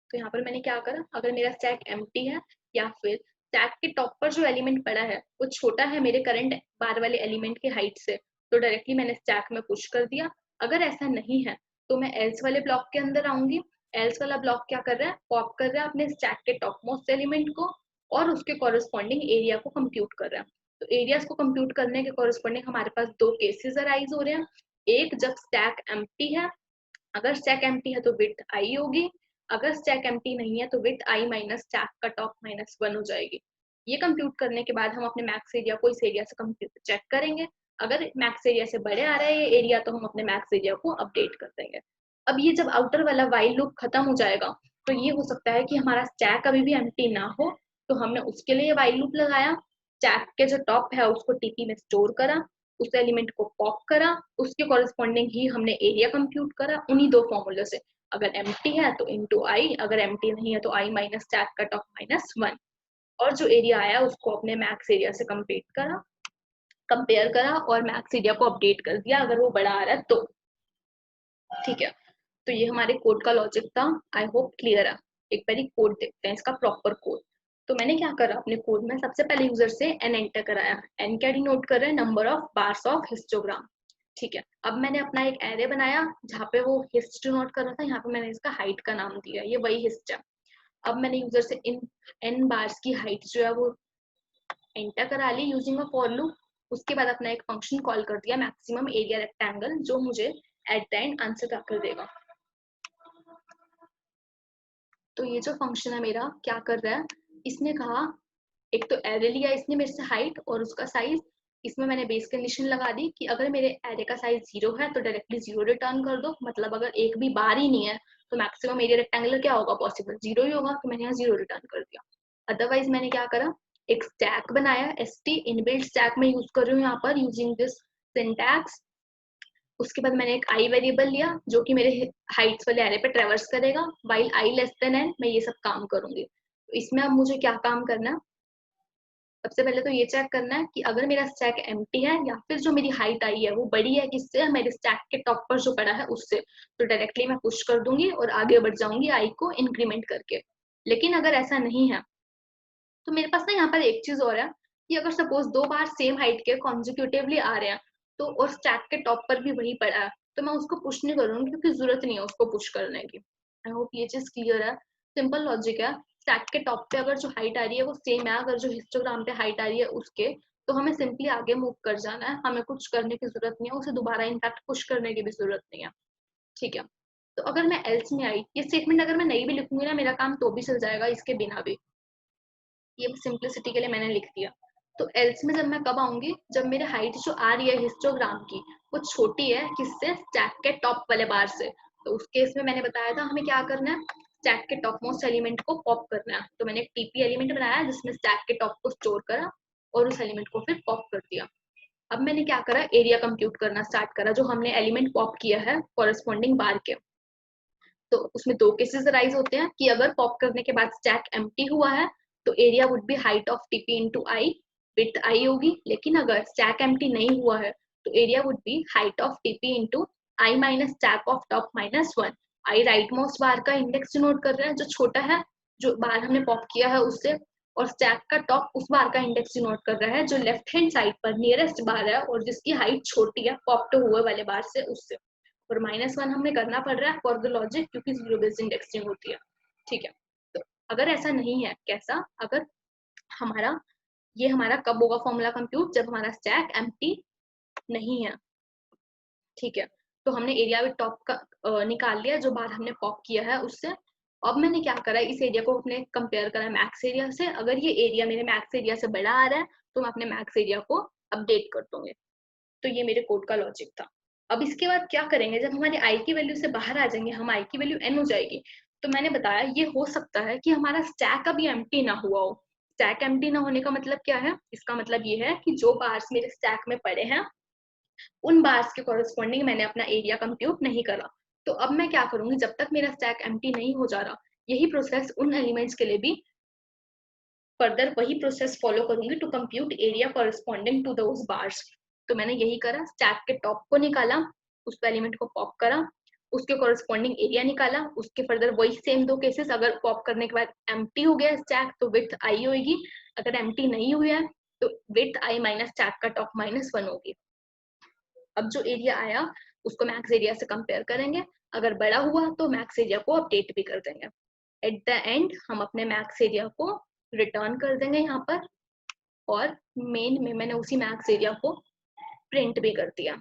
तो यहाँ पर मैंने क्या करा, अगर मेरा स्टैक एम्प्टी है या फिर स्टैक के टॉप पर जो एलिमेंट पड़ा है वो छोटा है मेरे करंट बार वाले एलिमेंट के हाइट से, तो डायरेक्टली मैंने स्टैक में पुश कर दिया। अगर ऐसा नहीं है तो मैं एल्स वाले ब्लॉक के अंदर आऊंगी। एल्स वाला ब्लॉक क्या कर रहा है, पॉप कर रहा है अपने स्टैक के टॉप मोस्ट एलिमेंट को और उसके कॉरेस्पॉन्डिंग एरिया को कंप्यूट कर रहा है। तो एरियाज को कंप्यूट करने के कॉरेस्पॉन्डिंग हमारे पास दो केसेस अराइज हो रहे हैं। एक जब स्टैक एम्प्टी है, अगर स्टैक एम्प्टी है तो विड्थ आई होगी, अगर स्टैक एम्प्टी नहीं है तो विड्थ आई माइनस स्टैक का टॉप -1 हो जाएगी। ये कंप्यूट करने के बाद हम अपने मैक्स एरिया को इस एरिया से कंप्यूट चेक करेंगे। अगर मैक्स एरिया से बड़े आ रहा है ये एरिया तो हम अपने मैक्स एरिया को अपडेट कर देंगे। अब ये जब आउटर वाला वाइल लूप खत्म हो जाएगा तो ये हो सकता है कि हमारा स्टैक अभी भी एम्प्टी ना हो, तो हमने उसके लिए वाइल लूप लगाया। स्टैक के जो टॉप है उसको टीपी में स्टोर करा, उस एलिमेंट को पॉप करा, उसके कॉरेस्पॉन्डिंग ही हमने एरिया कंप्यूट करा उन्हीं दो फॉर्मूले से। अगर एम्प्टी है तो इंटू आई, अगर एम्प्टी नहीं है तो आई माइनस स्टैक का टॉप -1, और जो एरिया आया उसको अपने मैक्स एरिया से कंपेयर करा और मैक्स एरिया को अपडेट कर दिया अगर वो बड़ा आ रहा है तो। ठीक है, तो ये हमारे कोड का लॉजिक था। आई होप क्लियर है। एक बार कोड देखते हैं इसका प्रॉपर कोड। तो मैंने क्या करा, अपने कोड में सबसे पहले यूजर से एन एंटर कराया। एन क्या डिनोट कर रहे हैं, number of bars of histogram. ठीक है, अब मैंने अपना एक एरे बनाया जहाँ पे वो हिस्ट डिनोट कर रहा था, यहाँ पे मैंने इसका हाइट का नाम दिया, ये वही हिस्ट है। अब मैंने यूजर से इन एन बार्स की हाइट जो है वो एंटर करा ली यूजिंग अ फॉर लूप। उसके बाद अपना एक फंक्शन कॉल कर दिया मैक्सिमम एरिया रेक्टेंगल, जो मुझे एट द एंड आंसर क्या कर देगा। तो ये जो फंक्शन है मेरा क्या कर रहा है, इसने कहा, एक तो एरे लिया इसने मेरे से हाइट और उसका साइज, इसमें मैंने बेस कंडीशन लगा दी कि अगर मेरे एरे का साइज 0 है तो डायरेक्टली 0 रिटर्न कर दो, मतलब अगर एक भी बार ही नहीं है तो मैक्सिमम एरिया रेक्टेंगुलर क्या होगा, पॉसिबल 0 ही होगा, तो मैंने यहाँ 0 रिटर्न कर दिया। अदरवाइज मैंने क्या करा, एक स्टैक बनाया, st इनबिल्ट स्टैक में यूज कर रही हूँ यहाँ पर यूजिंग दिस सिंटैक्स। उसके बाद मैंने एक आई वेरिएबल लिया जो कि मेरे हाइट्स वाले एरे पे ट्रेवर्स करेगा, while I less then n मैं ये सब काम करूंगी। तो इसमें अब मुझे क्या काम करना है, सबसे पहले तो ये चेक करना है कि अगर मेरा स्टैक एम्प्टी है या फिर जो मेरी हाइट आई है वो बड़ी है किससे, मेरे स्टैक के टॉप पर जो पड़ा है उससे, तो डायरेक्टली मैं पुश कर दूंगी और आगे बढ़ जाऊंगी आई को इंक्रीमेंट करके। लेकिन अगर ऐसा नहीं है तो मेरे पास ना यहाँ पर एक चीज और है कि अगर सपोज 2 बार सेम हाइट के कॉन्जिक्यूटिवली आ रहे हैं तो और स्टैक के टॉप पर भी वही पड़ा है तो मैं उसको पुश नहीं करूंगी क्योंकि जरूरत नहीं है उसको पुश करने की। आई होप ये चीज क्लियर है। सिंपल लॉजिक है, स्टैक के टॉप पे अगर जो हाइट आ रही है वो सेम है, अगर जो हिस्टोग्राम पे हाइट आ रही है उसके, तो हमें सिंपली आगे मूव कर जाना है, हमें कुछ करने की जरूरत नहीं है, उसे दोबारा इनफैक्ट पुश करने की भी जरूरत नहीं है। ठीक है, तो अगर मैं एल्स में आई, ये स्टेटमेंट अगर मैं नहीं भी लिखूंगी ना मेरा काम तो भी चल जाएगा इसके बिना भी, ये सिंपलिसिटी के लिए मैंने लिख दिया। तो एल्स में जब मैं कब आऊंगी, जब मेरे हाइट जो आ रही है हिस्टोग्राम की वो छोटी है किससे, स्टैक के टॉप वाले बार से। तो उस केस में मैंने बताया था हमें क्या करना है, स्टैक के टॉप मोस्ट एलिमेंट को पॉप करना है। तो मैंने एक टीपी एलिमेंट बनाया जिसमें स्टैक के टॉप को स्टोर करा और उस एलिमेंट को फिर पॉप कर दिया। अब मैंने क्या करा, एरिया कंप्यूट करना स्टार्ट करा जो हमने एलिमेंट पॉप किया है कॉरेस्पॉन्डिंग बार के। तो उसमें दो केसेस राइज होते हैं कि अगर पॉप करने के बाद स्टैक एम्प्टी हुआ है तो area would be height of TP into I, width I होगी। लेकिन अगर स्टैक एम्प्टी नहीं हुआ है तो area would be height of TP into I minus stack of top minus 1। I right most bar का इंडेक्स डिनोट कर रहा है जो छोटा है, जो बार हमने पॉप किया है उससे, और स्टैक का टॉप उस बार का इंडेक्स डिनोट कर रहा है जो लेफ्ट हैंड साइड पर नियरेस्ट बार है और जिसकी हाइट छोटी है पॉप्ड हुए वाले बार से उससे। और -1 हमें करना पड़ रहा है फॉर द लॉजिक क्योंकि जीरो बेस्ड इंडेक्सिंग होती है। ठीक है, तो अगर ऐसा नहीं है, कैसा, अगर हमारा ये हमारा कब होगा फॉर्मूला कंप्यूट, जब हमारा स्टैक एम्प्टी नहीं है। ठीक है, तो हमने एरिया विद टॉप का निकाल लिया जो बार हमने पॉप किया है उससे। अब मैंने क्या करा, इस एरिया को अपने कंपेयर करा मैक्स एरिया से। अगर ये एरिया मेरे मैक्स एरिया से बड़ा आ रहा है तो मैं अपने मैक्स एरिया को अपडेट कर दूंगी। तो ये मेरे कोड का लॉजिक था। अब इसके बाद क्या करेंगे, जब हमारी आई की वैल्यू से बाहर आ जाएंगे, हम आई की वैल्यू एन हो जाएगी, तो मैंने बताया ये हो सकता है कि हमारा स्टैक अभी एम्प्टी ना हुआ हो। स्टैक एम्प्टी ना होने का मतलब क्या है, इसका मतलब ये है कि जो बार्स मेरे स्टैक में पड़े हैं उन बार्स के कॉरेस्पॉन्डिंग मैंने अपना एरिया कंप्यूट नहीं करा। तो अब मैं क्या करूंगी, जब तक मेरा स्टैक एम्प्टी नहीं हो जा रहा, यही प्रोसेस उन एलिमेंट्स के लिए भी फर्दर वही प्रोसेस फॉलो करूंगी to compute area corresponding to those bars. तो मैंने यही करा, स्टैक के टॉप को निकाला, उस एलिमेंट को पॉप करा, उसके कॉरेस्पॉन्डिंग एरिया निकाला, उसके फर्दर वही सेम दो केसेस, अगर पॉप करने के बाद एम्प्टी हो गया स्टैक तो विड्थ आई होगी, अगर एम्प्टी नहीं हुआ है तो विड्थ आई माइनस स्टैक का टॉप -1 होगी। अब जो एरिया आया उसको मैक्स एरिया से कंपेयर करेंगे, अगर बड़ा हुआ तो मैक्स एरिया को अपडेट भी कर देंगे। एट द एंड हम अपने मैक्स एरिया को रिटर्न कर देंगे यहाँ पर, और मेन में मैंने उसी मैक्स एरिया को प्रिंट भी कर दिया।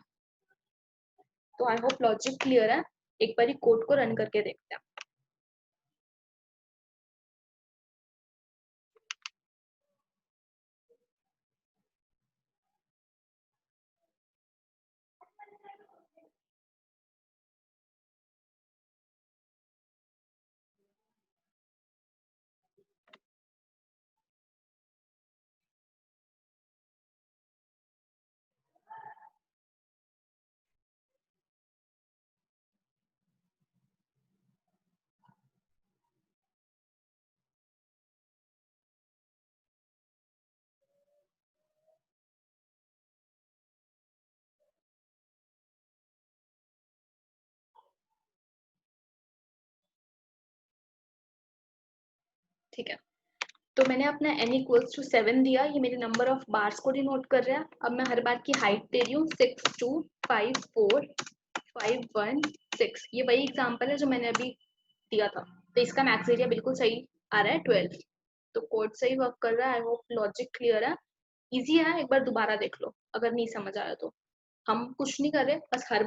तो आई होप लॉजिक क्लियर है। एक बार कोड को रन करके देखते हैं। ठीक है, तो मैंने अपना n इक्वल्स टू 7 दिया, ये मेरे नंबर ऑफ बार्स को डिनोट कर रहा है। अब मैं हर बार की हाइट दे रही हूँ 6 2 5 4 5 1 6। ये वही एग्जांपल है जो मैंने अभी दिया था। तो इसका मैक्स एरिया बिल्कुल सही आ रहा है 12। तो कोड सही वर्क कर रहा है। आई होप लॉजिक क्लियर है। इजी है, एक बार दोबारा देख लो अगर नहीं समझ आया तो। हम कुछ नहीं कर रहे, बस हर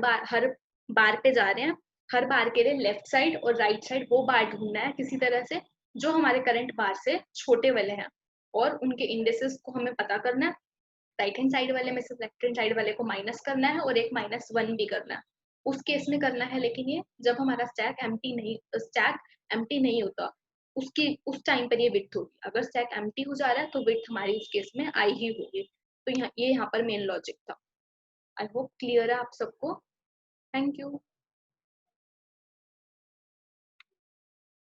बार पे जा रहे हैं। हर बार के लिए लेफ्ट साइड और राइट साइड वो बार ढूंढना है किसी तरह से जो हमारे करंट बार से छोटे वाले हैं, और उनके इंडेक्सेस को हमें पता करना है। राइट हैंड साइड वाले में से लेफ्ट हैंड साइड वाले को माइनस करना है और एक -1 भी करना है। उस केस में करना है, लेकिन ये जब हमारा स्टैक एम्प्टी नहीं होता, उसकी उस टाइम पर ये विड्थ होगी। अगर स्टैक एम्प्टी हो जा रहा है तो विड्थ हमारी उस केस में आई ही होगी। तो ये यहाँ पर मेन लॉजिक था। आई होप क्लियर है आप सबको। Thank you.